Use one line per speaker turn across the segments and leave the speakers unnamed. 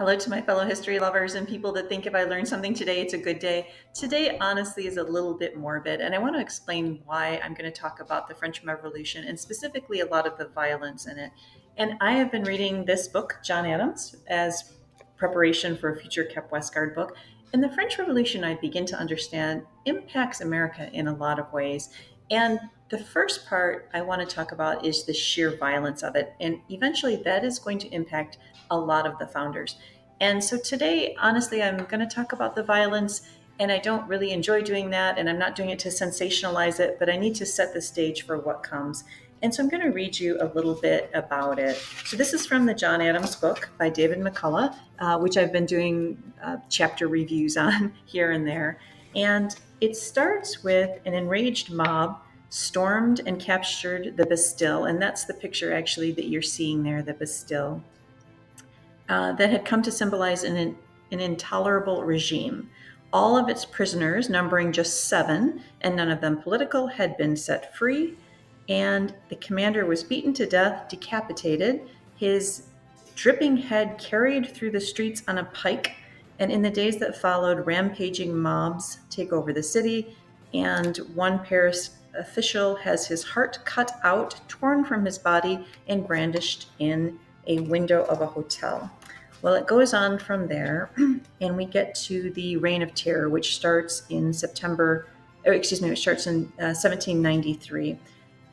Hello to my fellow history lovers and people that think if I learned something today, it's a good day. Today, honestly, is a little bit morbid, and I want to explain why I'm going to talk about the French Revolution and specifically a lot of the violence in it. And I have been reading this book, John Adams, as preparation for a future Kept Westguard book. And the French Revolution, I begin to understand, impacts America in a lot of ways. And the first part I want to talk about is the sheer violence of it. And eventually, that is going to impact a lot of the founders. And so today, honestly, I'm going to talk about the violence, and I don't really enjoy doing that, and I'm not doing it to sensationalize it, but I need to set the stage for what comes. And so I'm going to read you a little bit about it. So this is from the John Adams book by David McCullough, which I've been doing chapter reviews on here and there. And it starts with an enraged mob stormed and captured the Bastile, and that's the picture actually that you're seeing there, the Bastile. That had come to symbolize an intolerable regime. All of its prisoners, numbering just 7, and none of them political, had been set free, and the commander was beaten to death, decapitated, his dripping head carried through the streets on a pike, and in the days that followed, rampaging mobs take over the city, and one Paris official has his heart cut out, torn from his body, and brandished in a window of a hotel. Well, it goes on from there, and we get to the Reign of Terror, which starts in which starts in 1793.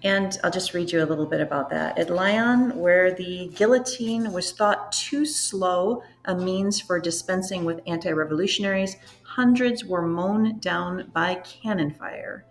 And I'll just read you a little bit about that. At Lyon, where the guillotine was thought too slow a means for dispensing with anti-revolutionaries, hundreds were mown down by cannon fire.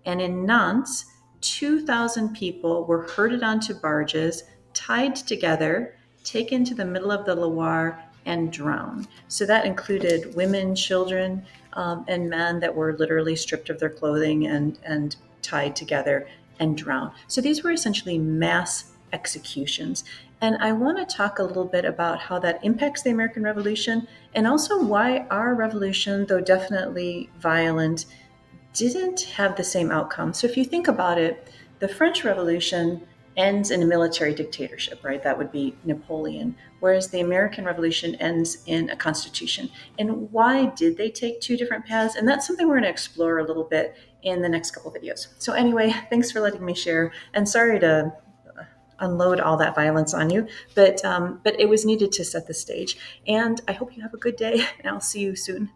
And in Nantes, 2,000 people were herded onto barges, tied together, taken to the middle of the Loire, and drowned. So that included women, children, and men that were literally stripped of their clothing and tied together and drowned. So these were essentially mass executions. And I want to talk a little bit about how that impacts the American Revolution and also why our revolution, though definitely violent, didn't have the same outcome. So if you think about it, the French Revolution ends in a military dictatorship, right? That would be Napoleon, whereas the American Revolution ends in a constitution. And why did they take two different paths? And that's something we're going to explore a little bit in the next couple videos. So anyway, thanks for letting me share, and sorry to unload all that violence on you, but it was needed to set the stage. And I hope you have a good day, and I'll see you soon.